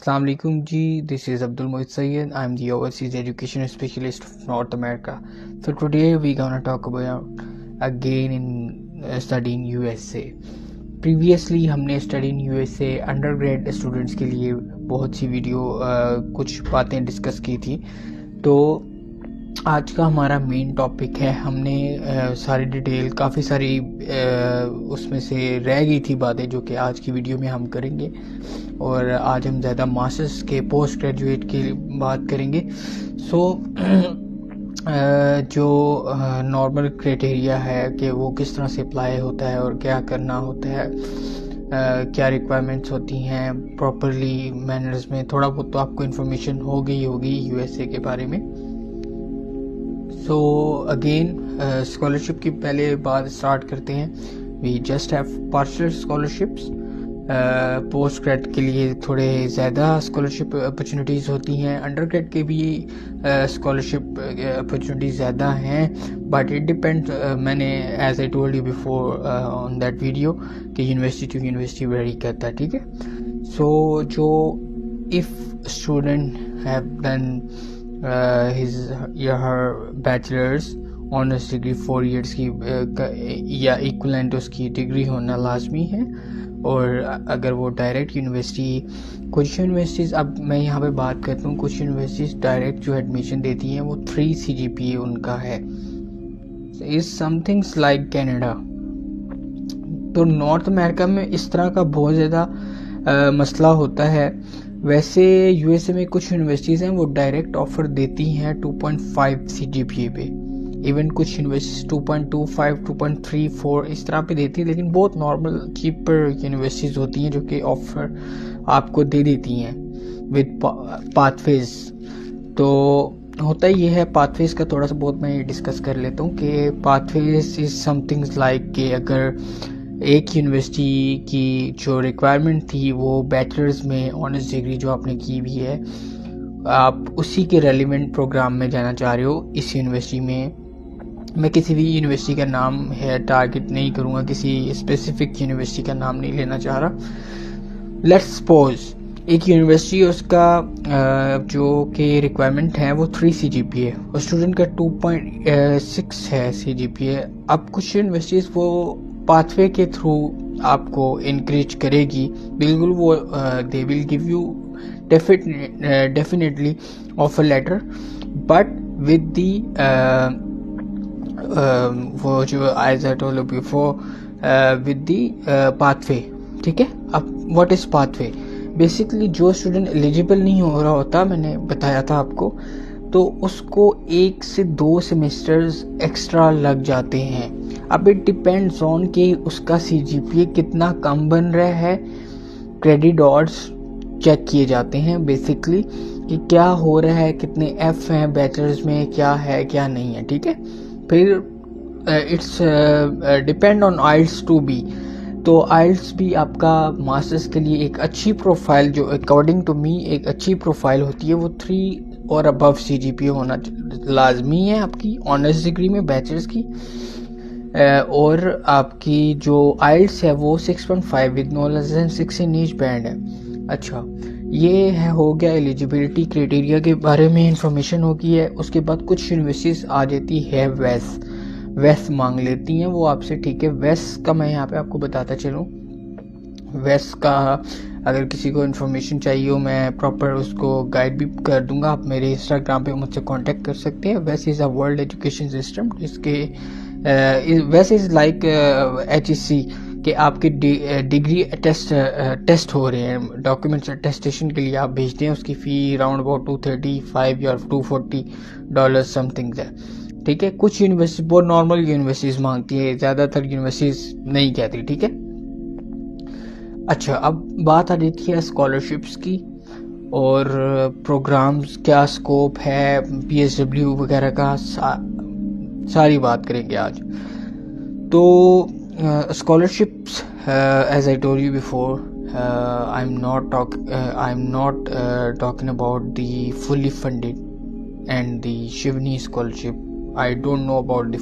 Assalamu alaikum ji, this is Abdul Mohit Sayyed. I'm the overseas education specialist of North America. So today we're gonna talk about again in studying USA. Previously हमने study in USA undergrad students के लिए बहुत सी video कुछ बातें discuss की थी। तो आज का हमारा मेन टॉपिक है, हमने सारी डिटेल काफ़ी सारी उसमें से रह गई थी बातें जो कि आज की वीडियो में हम करेंगे। और आज हम ज़्यादा मास्टर्स के पोस्ट ग्रेजुएट की बात करेंगे। जो नॉर्मल क्राइटेरिया है कि वो किस तरह से अप्लाई होता है और क्या करना होता है, क्या रिक्वायरमेंट्स होती हैं प्रॉपरली मैनर्स में, थोड़ा बहुत तो आपको इन्फॉर्मेशन हो गई होगी यूएसए के बारे में। सो अगेन स्कॉलरशिप की पहले बात स्टार्ट करते हैं। We just have partial scholarships. Post grade के लिए थोड़े ज़्यादा स्कॉलरशिप अपॉर्चुनिटीज़ होती हैं, अंडर ग्रेड के भी स्कॉलरशिप अपॉर्चुनिटीज़ ज़्यादा हैं, बट इट डिपेंड्स। मैंने as I told you before on that video कि यूनिवर्सिटी टू यूनिवर्सिटी वेरी करता है, ठीक है। सो जो if student have done his या her bachelors honours degree 4 years की या इक्वलेंट उसकी डिग्री होना लाजमी है। और अगर वो डायरेक्ट यूनिवर्सिटी, कुछ यूनिवर्सिटीज़, अब मैं यहाँ पे बात करता हूँ, कुछ यूनिवर्सिटीज़ डायरेक्ट जो एडमिशन देती हैं वो 3 CGPA उनका है, इज समथिंग्स लाइक कैनेडा। तो नॉर्थ अमेरिका में इस तरह का बहुत ज़्यादा मसला होता है। वैसे यूएसए में कुछ यूनिवर्सिटीज़ हैं वो डायरेक्ट ऑफर देती हैं 2.5 CGPA पे, इवन कुछ यूनिवर्सिटीज़ 2.25, 2.34 इस तरह पे देती हैं, लेकिन बहुत नॉर्मल चीपर यूनिवर्सिटीज़ होती हैं जो कि ऑफर आपको दे देती हैं विद पाथवेज। तो होता ही ये है, पाथवेज का थोड़ा सा बहुत मैं डिस्कस कर लेता हूँ कि पाथवेज इज समथिंग्स लाइक कि अगर एक यूनिवर्सिटी की जो रिक्वायरमेंट थी वो बैचलर्स में ऑनर्स डिग्री जो आपने की हुई है, आप उसी के रेलिवेंट प्रोग्राम में जाना चाह रहे हो इस यूनिवर्सिटी में। मैं किसी भी यूनिवर्सिटी का नाम है टारगेट नहीं करूँगा, किसी स्पेसिफिक यूनिवर्सिटी का नाम नहीं लेना चाह रहा। लेट्स सपोज एक यूनिवर्सिटी, उसका जो कि रिक्वायरमेंट है वो 3 CGPA और स्टूडेंट का 2.6 है CGPA। अब कुछ यूनिवर्सिटीज़ वो पाथवे के थ्रू आपको इनकरेज करेगी, बिल्कुल वो they will give you definitely offer letter, but with the वो जो as I told you before with the pathway, ठीक है। अब व्हाट इज पाथवे? बेसिकली जो स्टूडेंट एलिजिबल नहीं हो रहा होता, मैंने बताया था आपको, तो उसको 1 से 2 सेमेस्टर्स एक्स्ट्रा लग जाते हैं। अब इट डिपेंड्स ऑन कि उसका CGPA कितना कम बन रहा है। क्रेडिट ऑर्ड्स चेक किए जाते हैं बेसिकली कि क्या हो रहा है, कितने F हैं बैचलर्स में, क्या है क्या नहीं है, ठीक है। फिर it's depend on IELTS to be. तो IELTS भी आपका मास्टर्स के लिए एक अच्छी प्रोफाइल, जो अकॉर्डिंग टू मी एक अच्छी प्रोफाइल होती है, वो 3 और अबव CGPA होना लाजमी है आपकी ऑनर्स डिग्री में बैचलर्स की। और आपकी जो IELTS है वो 6.5 with no less than 6 in each band है। अच्छा, ये है हो गया एलिजिबिलिटी क्राइटेरिया के बारे में इंफॉर्मेशन होगी है। उसके बाद कुछ यूनिवर्सिटीज़ आ जाती है वेस मांग लेती हैं वो आपसे, ठीक है। वेस का मैं यहाँ पे आपको बताता चलूँ, वेस का अगर किसी को इन्फॉर्मेशन चाहिए हो मैं प्रॉपर उसको गाइड भी कर दूंगा। आप मेरे इंस्टाग्राम पे मुझसे कांटेक्ट कर सकते हैं। वेस is a world education system, जिसके वेस इज़ लाइक HEC कि आपके डिग्री टेस्ट हो रहे हैं, डॉक्यूमेंट्स अटेस्टेशन के लिए आप भेजते हैं, उसकी फ़ी अराउंड अबाउट $235 या $240 समथिंग है, ठीक है। कुछ यूनिवर्सिटी बहुत नॉर्मल यूनिवर्सिटीज़ मांगती है, ज़्यादातर यूनिवर्सिटीज़ नहीं कहती, ठीक है। अच्छा, अब बात आ जाती है स्कॉलरशिप्स की और प्रोग्राम्स, क्या स्कोप है, PSW वगैरह का, सारी बात करेंगे आज। तो scholarships, as I told you before, I'm not talking about the fully funded and the Shivani scholarship. I don't know about the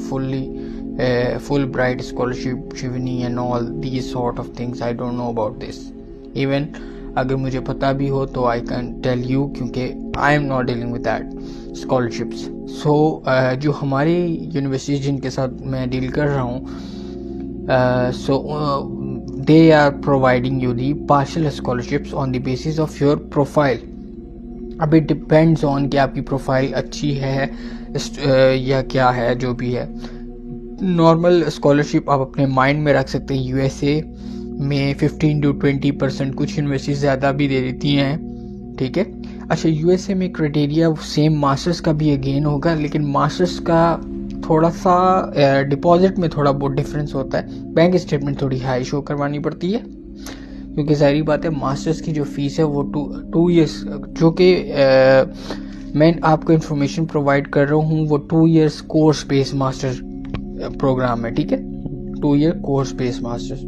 Fulbright scholarship, Shivani and all these sort of things. I don't know about this. Even अगर मुझे पता भी हो तो I can tell you, क्योंकि I am not dealing with that scholarships. So जो हमारी university जिनके साथ मैं डील कर रहा हूँ, सो they are providing you the partial scholarships on the basis of your profile। अब it depends on कि आपकी प्रोफाइल अच्छी है या क्या है, जो भी है। नॉर्मल स्कॉलरशिप आप अपने माइंड में रख सकते हैं। यूएसए में 15 to 20% कुछ यूनिवर्सिटी ज़्यादा भी दे देती हैं, ठीक है। अच्छा, यूएसए में क्राइटेरिया सेम मास्टर्स का भी अगेन होगा, लेकिन मास्टर्स का थोड़ा सा डिपॉजिट में थोड़ा बहुत डिफरेंस होता है। बैंक स्टेटमेंट थोड़ी हाई शो करवानी पड़ती है, क्योंकि सारी बात है मास्टर्स की जो फीस है वो 2 ईयर्स, जो कि मैं आपको इन्फॉर्मेशन प्रोवाइड कर रहा हूँ, वो 2 years course based master program है, ठीक है। 2 year course based masters,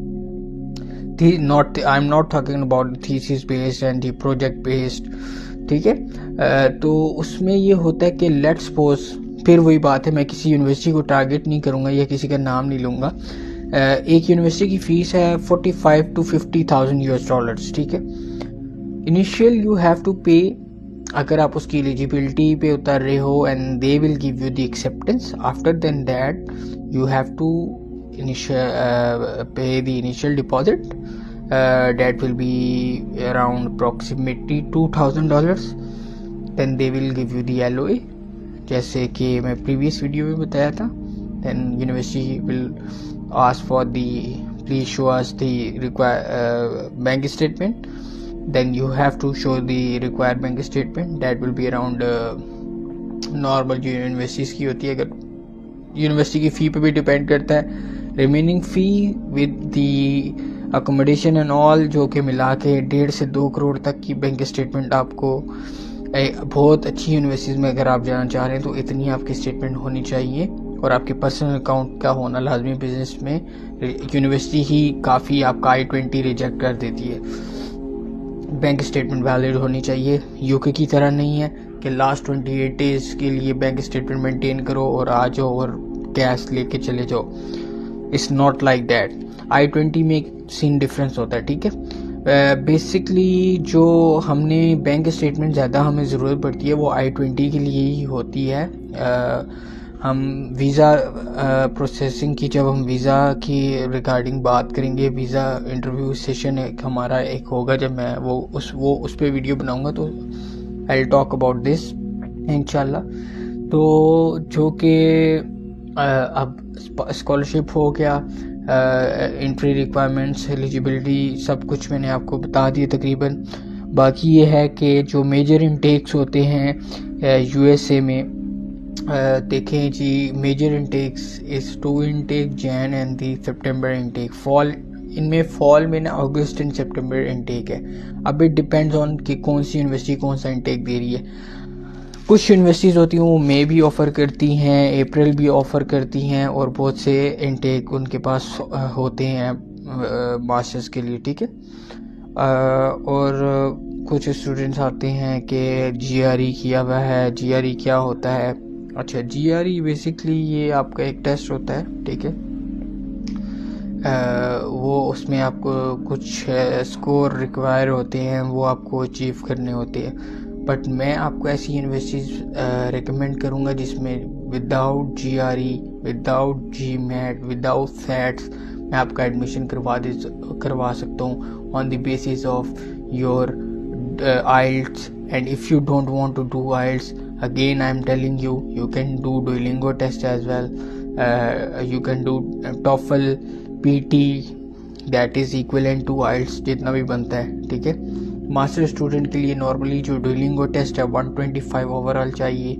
not I am not talking about thesis based and the project based, ठीक है। तो उसमें ये होता है कि लेट्स सपोज, फिर वही बात है, मैं किसी यूनिवर्सिटी को टारगेट नहीं करूँगा या किसी का नाम नहीं लूँगा। एक यूनिवर्सिटी की फ़ीस है 45 to 50,000 US$, ठीक है। इनिशियल यू हैव टू पे, अगर आप उसकी एलिजिबिलिटी पे उतर रहे हो, and they will give you the acceptance. After then that you have to pay the initial deposit, that will be around approximately $2,000। then they will give you the LOA, जैसे कि मैं प्रीवियस वीडियो में बताया था। then university will ask for the please show us the required bank statement, then you have to show the required bank statement, that will be around normal जो universities की होती है। अगर यूनिवर्सिटी की फ़ी पे भी डिपेंड करता है। Remaining fee with the accommodation and all, जो कि मिला के 1.5 से 2 करोड़ तक की बैंक स्टेटमेंट आपको, बहुत अच्छी यूनिवर्सिटीज़ में अगर आप जाना चाह रहे हैं तो इतनी आपकी स्टेटमेंट होनी चाहिए, और आपके पर्सनल अकाउंट का होना लाजमी। बिजनेस में यूनिवर्सिटी ही काफ़ी आपका I-20 रिजेक्ट कर देती है। बैंक स्टेटमेंट वैलिड होनी चाहिए। यूके की तरह नहीं है कि लास्ट 28 डेज़ के लिए बैंक स्टेटमेंट मेंटेन करो और आ जाओ और कैश लेके चले जाओ। It's not like that. I-20 में एक सीन डिफरेंस होता है, ठीक है। बेसिकली जो हमने बैंक स्टेटमेंट ज़्यादा हमें ज़रूरत पड़ती है वो I-20 के लिए ही होती है। हम वीज़ा प्रोसेसिंग की, जब हम वीज़ा की रिगार्डिंग बात करेंगे, वीज़ा इंटरव्यू सेशन हमारा एक होगा, जब मैं वो उस पर वीडियो बनाऊंगा तो I will talk about this इंशाल्लाह। तो जो कि अब स्कॉलरशिप हो गया, एंट्री रिक्वायरमेंट्स, एलिजिबिलिटी, सब कुछ मैंने आपको बता दिया तकरीबन। बाकी ये है कि जो मेजर इनटेक्स होते हैं यूएसए में, देखें जी, मेजर इनटेक्स इस 2 intake, Jain and the September intake. Fall, इनमें फॉल में ना अगस्त एंड सितंबर इनटेक है। अब इट डिपेंड्स ऑन कि कौन सी यूनिवर्सिटी कौन सा इनटेक दे रही है। कुछ यूनिवर्सिटीज़ होती हैं वो मई भी ऑफ़र करती हैं, अप्रैल भी ऑफ़र करती हैं, और बहुत से इनटेक उनके पास होते हैं मास्टर्स के लिए, ठीक है। और कुछ स्टूडेंट्स आते हैं कि GRE किया हुआ है। GRE क्या होता है? अच्छा, GRE बेसिकली ये आपका एक टेस्ट होता है, ठीक है। वो उसमें आपको कुछ स्कोर रिक्वायर होते हैं, वो आपको अचीव करने होते हैं। बट मैं आपको ऐसी यूनिवर्सिटीज़ रिकमेंड करूँगा जिसमें without GRE, without GMAT, without SATs मैं आपका एडमिशन करवा सकता हूँ on the basis of your IELTS। And if you don't want to do IELTS, again I am telling you, you can do Duolingo test as well, you can do TOEFL, PT, that is equivalent to IELTS जितना भी बनता है, ठीक है। Master student के लिए normally जो Duolingo test है 125 ओवरऑल चाहिए।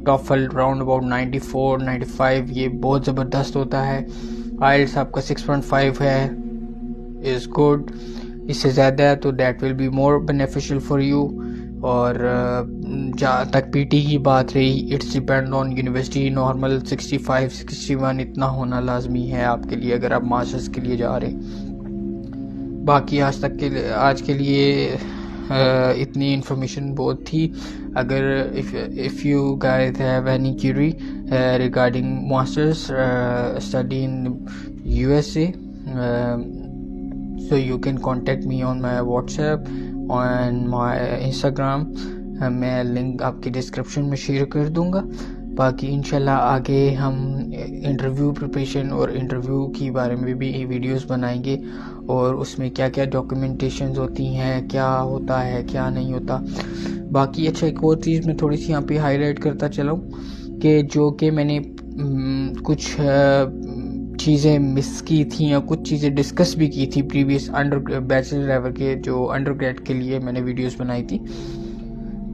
TOEFL राउंड अबाउट 94, 95, ये बहुत ज़बरदस्त होता है। IELTS आपका 6.5 है, इज़ गुड। इससे ज़्यादा है तो that will be more beneficial for you. और जहाँ तक PT की बात रही, it's depend on university. Normal 65, 61 इतना होना लाजमी है आपके लिए अगर आप मास्टर्स के लिए जा रहे हैं। बाकी आज के लिए इतनी इन्फॉर्मेशन बहुत थी। अगर if you guys have any query regarding masters study in USA, so you can contact me on my WhatsApp. On my Instagram. मैं लिंक आपकी डिस्क्रिप्शन में शेयर कर दूंगा। बाकी इंशाल्लाह आगे हम इंटरव्यू प्रिपरेशन और इंटरव्यू के बारे में भी वीडियोस बनाएंगे, और उसमें क्या क्या डॉक्यूमेंटेशंस होती हैं, क्या होता है क्या नहीं होता। बाकी अच्छा, एक और चीज़ मैं थोड़ी सी यहाँ पे हाईलाइट करता चलाऊँ कि जो कि मैंने कुछ चीज़ें मिस की थी या कुछ चीज़ें डिस्कस भी की थी प्रीवियस बैचलर लेवल के जो अंडरग्रेड के लिए मैंने वीडियोस बनाई थी,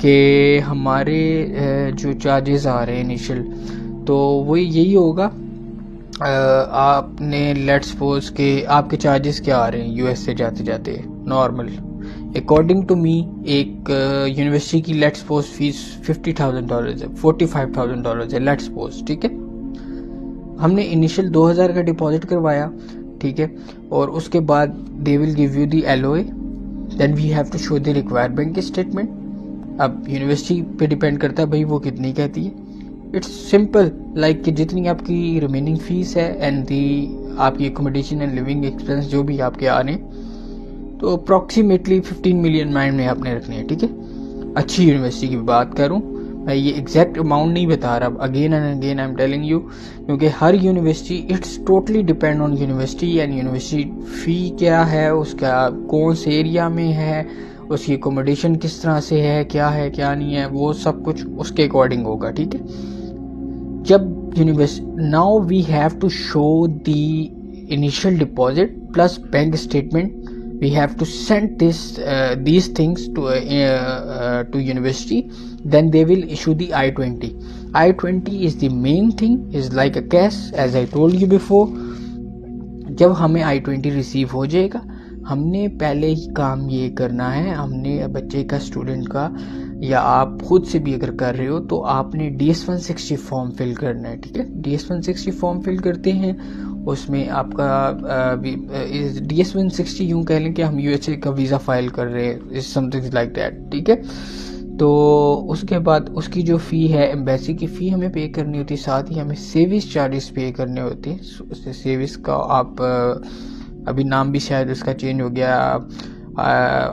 कि हमारे जो चार्जेस आ रहे हैं इनिशियल, तो वो यही होगा। आपने लेट्स सपोज के आपके चार्जेस क्या आ रहे हैं यूएस से जाते जाते नॉर्मल, अकॉर्डिंग टू मी एक यूनिवर्सिटी की लेट्स सपोज फीस $50,000 है, $45,000 है लेट्स सपोज, ठीक है। हमने इनिशियल 2,000 का डिपॉजिट करवाया, ठीक है, और उसके बाद they will give you the LOA, then we have to show the required bank statement. अब यूनिवर्सिटी पे डिपेंड करता है भाई वो कितनी कहती है। इट्स सिंपल लाइक कि जितनी आपकी रिमेनिंग फीस है एंड दी आपकी एकोमोडेशन एंड लिविंग एक्सपेंस जो भी आपके आ रहे हैं, तो अप्रॉक्सीमेटली 15 मिलियन माइंड में आपने रखने हैं, ठीक है। अच्छी यूनिवर्सिटी की बात करूं, मैं ये एग्जैक्ट अमाउंट नहीं बता रहा, again and again I am telling you, क्योंकि हर university it's totally depend on university and university fee क्या है, उसका कौन से एरिया में है, उसकी एकोमोडेशन किस तरह से है क्या नहीं है, वो सब कुछ उसके अकॉर्डिंग होगा, ठीक है। जब university now we have to show the initial deposit plus bank statement, we have to send these things to university, then they will issue the I-20. I-20 is the main thing, is like a cash as I told you before. जब हमें I-20 receive हो जाएगा, हमने पहले ही काम ये करना है, हमने बच्चे का स्टूडेंट का या आप खुद से भी अगर कर रहे हो तो आपने DS-160 फॉर्म फिल करना है, ठीक है। DS-160 फॉर्म फिल करते हैं, उसमें आपका DS-160 यूँ कह लें कि हम USA का वीज़ा फाइल कर रहे हैं, इज समथिंग लाइक दैट, ठीक है। तो उसके बाद उसकी जो फ़ी है एम्बेसी की फ़ी हमें पे करनी होती है, साथ ही हमें सर्विस चार्जेस पे करने होते हैं। सर्विस का आप अभी नाम भी शायद उसका चेंज हो गया,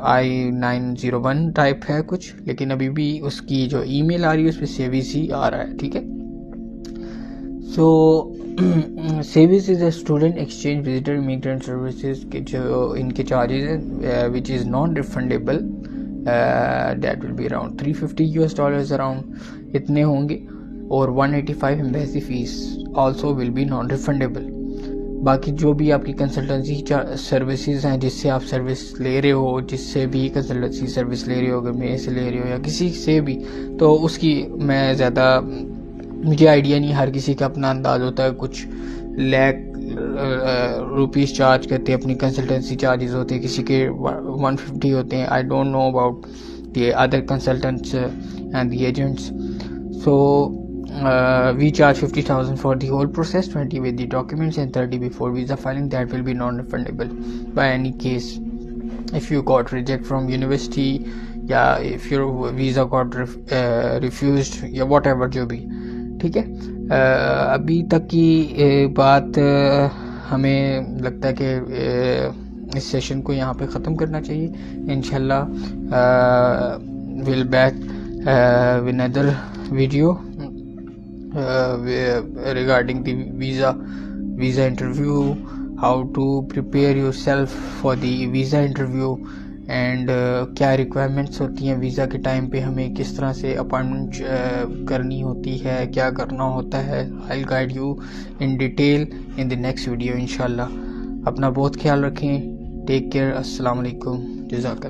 I-901 टाइप है कुछ, लेकिन अभी भी उसकी जो ईमेल आ रही है उस पर सर्विस ही आ रहा है, ठीक है। So service is a student exchange visitor immigrant services के जो इनके चार्जेस हैं which is non refundable, that will be around $350 around इतने होंगे, और 185 embassy fees also will be non refundable. बाकी जो भी आपकी कंसल्टेंसी सर्विसेज हैं जिससे आप सर्विस ले रहे हो, जिससे भी कंसल्टेंसी सर्विस ले रहे हो, अगर मेरे से ले रहे हो या किसी से भी, तो उसकी मैं ज़्यादा मुझे आइडिया नहीं, हर किसी का अपना अंदाज होता है। कुछ लाख रुपीस चार्ज करते हैं, अपनी कंसल्टेंसी चार्जेस होते हैं, किसी के 150 होते हैं। I don't know about the other consultants and the agents. So we charge 50,000 for the whole process, 20 with the documents and 30 before visa filing. That will be non-refundable by any case if you got reject from university, या if your visa got refused या whatever जो भी, ठीक है। अभी तक की बात हमें लगता है कि इस सेशन को यहाँ पे ख़त्म करना चाहिए। इंशाल्लाह will back with another video regarding the visa interview, how to prepare yourself for the visa interview, and क्या requirements होती हैं वीज़ा के टाइम पे, हमें किस तरह से अपॉइंटमेंट करनी होती है, क्या करना होता है। I'll guide you in detail in the next video इंशाल्लाह। अपना बहुत ख्याल रखें, टेक केयर, अस्सलाम वालेकुम, जज़ाकल्लाह।